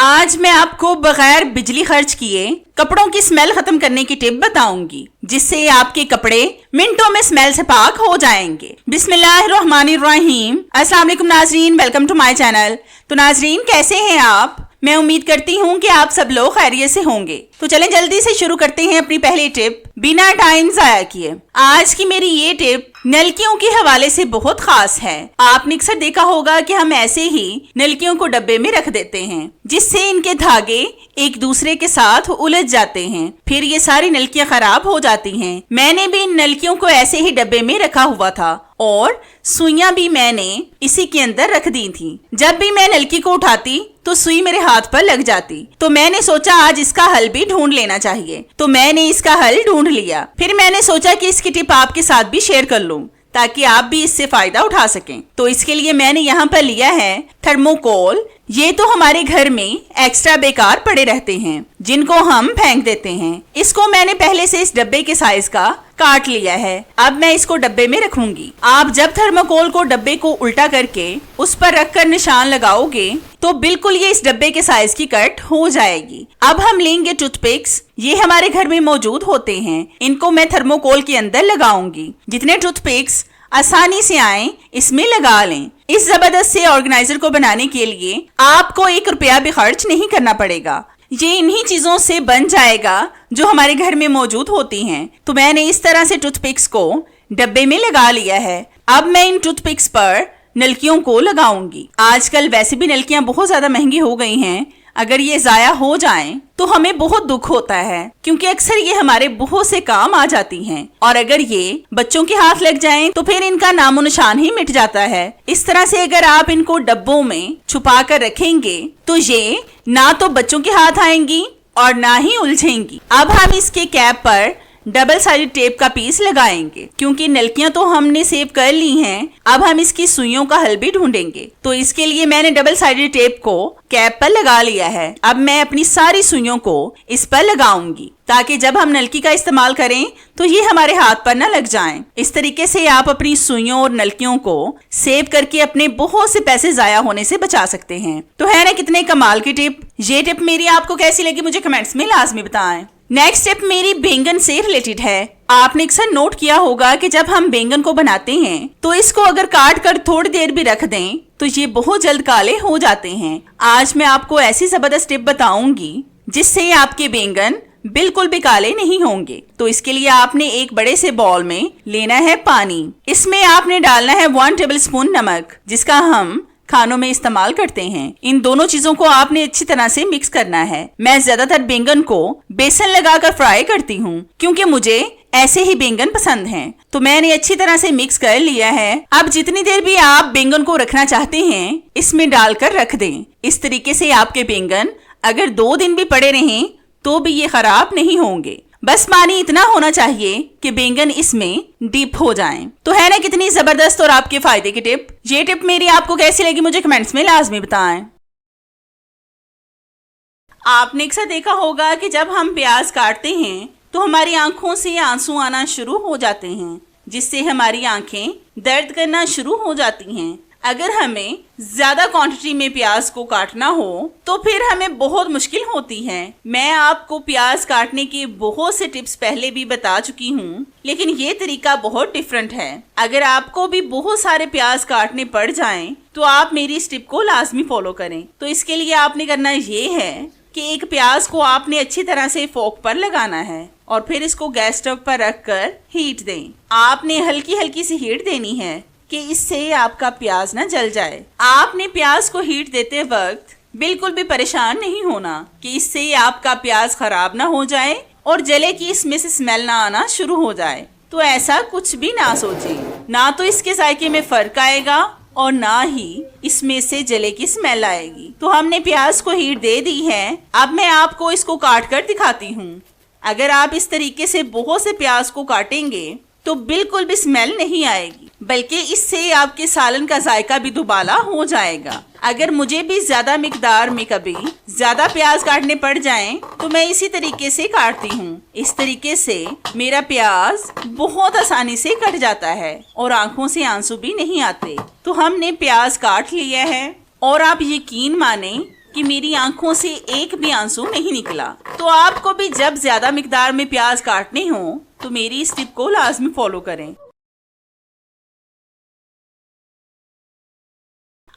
आज मैं आपको बगैर बिजली खर्च किए कपड़ों की स्मेल खत्म करने की टिप बताऊंगी, जिससे आपके कपड़े मिनटों में स्मेल से पाक हो जाएंगे। बिस्मिल्लाहिर्रहमानिर्रहीम। अस्सलाम वालेकुम नाजरीन, वेलकम टू माय चैनल। तो नाजरीन, कैसे हैं आप? मैं उम्मीद करती हूँ कि आप सब लोग खैरियत से होंगे। तो चलें जल्दी से शुरू करते हैं अपनी पहली टिप बिना टाइम जाया किए। आज की मेरी ये टिप नलकियों के हवाले से बहुत खास है। आपने अक्सर देखा होगा कि हम ऐसे ही नलकियों को डब्बे में रख देते हैं, जिससे इनके धागे एक दूसरे के साथ उलझ जाते हैं, फिर ये सारी नलकियां खराब हो जाती हैं। मैंने भी इन नलकियों को ऐसे ही डब्बे में रखा हुआ था और सुइयां भी मैंने इसी के अंदर रख दी थी। जब भी मैं नलकी को उठाती तो सुई मेरे हाथ पर लग जाती। तो मैंने सोचा आज इसका हल भी ढूंढ लेना चाहिए। तो मैंने इसका हल ढूंढ लिया। फिर मैंने सोचा कि इसकी टिप आपके साथ भी शेयर कर लूं, ताकि आप भी इससे फायदा उठा सकें। तो इसके लिए मैंने यहाँ पर लिया है थर्मोकोल। ये तो हमारे घर में एक्स्ट्रा बेकार पड़े रहते हैं, जिनको हम फेंक देते हैं। इसको मैंने पहले से इस डब्बे के साइज का काट लिया है। अब मैं इसको डब्बे में रखूंगी। आप जब थर्मोकोल को डब्बे को उल्टा करके उस पर रखकर निशान लगाओगे तो बिल्कुल ये इस डब्बे के साइज की कट हो जाएगी। अब हम लेंगे टूथपिक्स। ये हमारे घर में मौजूद होते हैं। इनको मैं थर्मोकोल के अंदर लगाऊंगी। जितने टूथपिक्स आसानी से आए इसमें लगा लें। इस जबरदस्त से ऑर्गेनाइजर को बनाने के लिए आपको 1 रुपया भी खर्च नहीं करना पड़ेगा। ये इन्हीं चीजों से बन जाएगा जो हमारे घर में मौजूद होती हैं। तो मैंने इस तरह से टूथपिक्स को डब्बे में लगा लिया है। अब मैं इन टूथपिक्स पर नलकियों को लगाऊंगी। आजकल वैसे भी नलकियां बहुत ज्यादा महंगी हो गई हैं। अगर ये जाया हो जाएं तो हमें बहुत दुख होता है, क्योंकि अक्सर ये हमारे बहुत से काम आ जाती हैं। और अगर ये बच्चों के हाथ लग जाएं तो फिर इनका नामो निशान ही मिट जाता है। इस तरह से अगर आप इनको डब्बों में छुपा कर रखेंगे तो ये ना तो बच्चों के हाथ आएंगी और ना ही उलझेंगी। अब हम इसके कैप पर डबल साइडेड टेप का पीस लगाएंगे। क्योंकि नलकियां तो हमने सेव कर ली हैं, अब हम इसकी सुइयों का हल भी ढूंढेंगे। तो इसके लिए मैंने डबल साइडेड टेप को कैप पर लगा लिया है। अब मैं अपनी सारी सुइयों को इस पर लगाऊंगी, ताकि जब हम नलकी का इस्तेमाल करें तो ये हमारे हाथ पर न लग जाएं। इस तरीके से आप अपनी सुइयों और नलकियों को सेव करके अपने बहुत से पैसे जाया होने से बचा सकते हैं। तो है ना कितने कमाल की टिप। ये टिप मेरी आपको कैसी लगी मुझे कमेंट्स में लाजमी बताएं। नेक्स्ट टिप मेरी बैंगन से रिलेटेड है। आपने अक्सर नोट किया होगा कि जब हम बैंगन को बनाते हैं तो इसको अगर काट कर थोड़ी देर भी रख दें तो ये बहुत जल्द काले हो जाते हैं। आज मैं आपको ऐसी जबरदस्त टिप बताऊंगी जिससे आपके बैंगन बिल्कुल भी काले नहीं होंगे। तो इसके लिए आपने एक बड़े से बाउल में लेना है पानी। इसमें आपने डालना है 1 टेबलस्पून नमक, जिसका हम खानों में इस्तेमाल करते हैं। इन दोनों चीजों को आपने अच्छी तरह से मिक्स करना है। मैं ज्यादातर बैंगन को बेसन लगाकर फ्राई करती हूँ, क्योंकि मुझे ऐसे ही बैंगन पसंद हैं। तो मैंने अच्छी तरह से मिक्स कर लिया है। अब जितनी देर भी आप बैंगन को रखना चाहते हैं इसमें डालकर रख दें। इस तरीके से आपके बैंगन अगर 2 दिन भी पड़े रहें तो भी ये खराब नहीं होंगे। बस पानी इतना होना चाहिए कि बैंगन इसमें डीप हो जाएं। तो है ना कितनी जबरदस्त और आपके फायदे की टिप। ये टिप मेरी आपको कैसी लगी मुझे कमेंट्स में लाजमी बताएं। आपने अक्सर देखा होगा कि जब हम प्याज काटते हैं तो हमारी आंखों से आंसू आना शुरू हो जाते हैं, जिससे हमारी आंखें दर्द करना शुरू हो जाती हैं। अगर हमें ज्यादा क्वांटिटी में प्याज को काटना हो तो फिर हमें बहुत मुश्किल होती है। मैं आपको प्याज काटने के बहुत से टिप्स पहले भी बता चुकी हूँ, लेकिन ये तरीका बहुत डिफरेंट है। अगर आपको भी बहुत सारे प्याज काटने पड़ जाएं तो आप मेरी इस टिप को लाजमी फॉलो करें। तो इसके लिए आपने करना ये है कि एक प्याज को आपने अच्छी तरह से फोक पर लगाना है और फिर इसको गैस स्टोव पर रखकर हीट दें। आपने हल्की हल्की सी हीट देनी है कि इससे आपका प्याज ना जल जाए। आपने प्याज को हीट देते वक्त बिल्कुल भी परेशान नहीं होना कि इससे आपका प्याज खराब ना हो जाए और जले की इसमें से स्मेल ना आना शुरू हो जाए। तो ऐसा कुछ भी ना सोचिए। ना तो इसके जायके में फर्क आएगा और ना ही इसमें से जले की स्मेल आएगी। तो हमने प्याज को हीट दे दी है। अब मैं आपको इसको काट कर दिखाती हूँ। अगर आप इस तरीके से बहुत से प्याज को काटेंगे तो बिल्कुल भी स्मेल नहीं आएगी, बल्कि इससे आपके सालन का जायका भी दुबाला हो जाएगा। अगर मुझे भी ज्यादा मिकदार में कभी ज्यादा प्याज काटने पड़ जाएं तो मैं इसी तरीके से काटती हूँ। इस तरीके से मेरा प्याज बहुत आसानी से कट जाता है और आंखों से आंसू भी नहीं आते। तो हमने प्याज काट लिया है और आप यकीन माने कि मेरी आंखों से एक भी आंसू नहीं निकला। तो आपको भी जब ज्यादा मिकदार में प्याज काटने हो तो मेरी इस टिप को लाजमी फॉलो करें।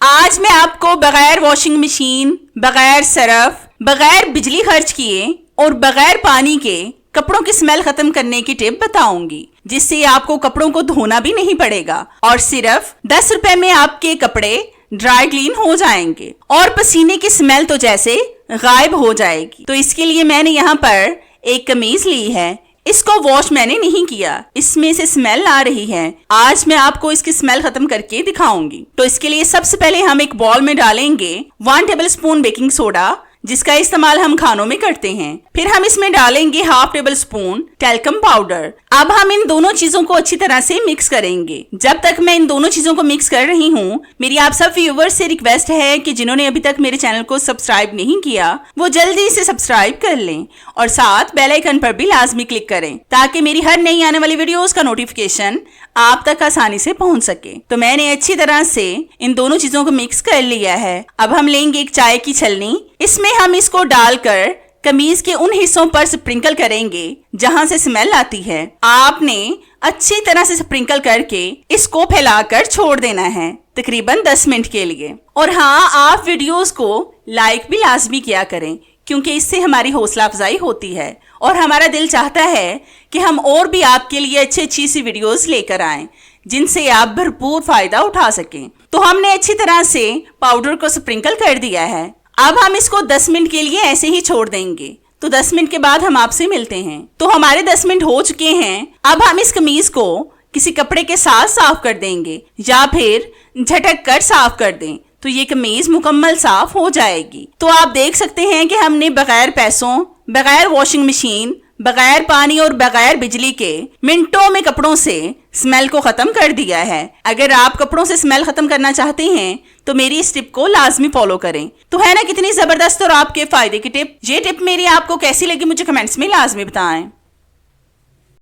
आज मैं आपको बगैर वॉशिंग मशीन, बगैर सरफ, बगैर बिजली खर्च किए और बगैर पानी के कपड़ों की स्मेल खत्म करने की टिप बताऊंगी, जिससे आपको कपड़ों को धोना भी नहीं पड़ेगा और सिर्फ 10 रुपए में आपके कपड़े ड्राई क्लीन हो जाएंगे और पसीने की स्मेल तो जैसे गायब हो जाएगी। तो इसके लिए मैंने यहाँ पर एक कमीज ली है। इसको वॉश मैंने नहीं किया, इसमें से स्मेल आ रही है। आज मैं आपको इसकी स्मेल खत्म करके दिखाऊंगी। तो इसके लिए सबसे पहले हम एक बॉल में डालेंगे 1 टेबल स्पून बेकिंग सोडा, जिसका इस्तेमाल हम खानों में करते हैं। फिर हम इसमें डालेंगे 1/2 टेबल स्पून टेल्कम पाउडर। अब हम इन दोनों चीजों को अच्छी तरह से मिक्स करेंगे। जब तक मैं इन दोनों चीजों को मिक्स कर रही हूँ, मेरी आप सब व्यूअर्स से रिक्वेस्ट है कि जिन्होंने अभी तक मेरे चैनल को सब्सक्राइब नहीं किया वो जल्दी से सब्सक्राइब कर लें और साथ बेल आइकन पर भी लाजमी क्लिक करें, ताकि मेरी हर नई आने वाली वीडियोस का नोटिफिकेशन आप तक आसानी से पहुंच सके। तो मैंने अच्छी तरह से इन दोनों चीजों को मिक्स कर लिया है। अब हम लेंगे एक चाय की छलनी, इसमें हम इसको डालकर कमीज के उन हिस्सों पर स्प्रिंकल करेंगे जहां से स्मेल आती है। आपने अच्छी तरह से स्प्रिंकल करके इसको फैलाकर छोड़ देना है तकरीबन 10 मिनट के लिए। और हाँ, आप वीडियोस को लाइक भी लाजमी किया करें, क्योंकि इससे हमारी हौसला अफजाई होती है और हमारा दिल चाहता है कि हम और भी आपके लिए अच्छी सी वीडियोस लेकर आएं, जिनसे आप भरपूर फायदा उठा सकें। तो हमने अच्छी तरह से पाउडर को स्प्रिंकल कर दिया है। अब हम इसको 10 मिनट के लिए ऐसे ही छोड़ देंगे। तो 10 मिनट के बाद हम आपसे मिलते हैं। तो हमारे 10 मिनट हो चुके हैं। अब हम इस कमीज को किसी कपड़े के साथ साफ कर देंगे या फिर झटक कर साफ कर दें, तो ये कमीज मुकम्मल साफ हो जाएगी। तो आप देख सकते हैं कि हमने बगैर पैसों, बगैर वॉशिंग मशीन, बगैर पानी और बगैर बिजली के मिनटों में कपड़ों से स्मेल को खत्म कर दिया है। अगर आप कपड़ों से स्मेल खत्म करना चाहते हैं तो मेरी इस टिप को लाजमी फॉलो करें। तो है ना कितनी जबरदस्त और आपके फायदे की टिप। ये टिप मेरी आपको कैसी लगी मुझे कमेंट्स में लाजमी बताएं।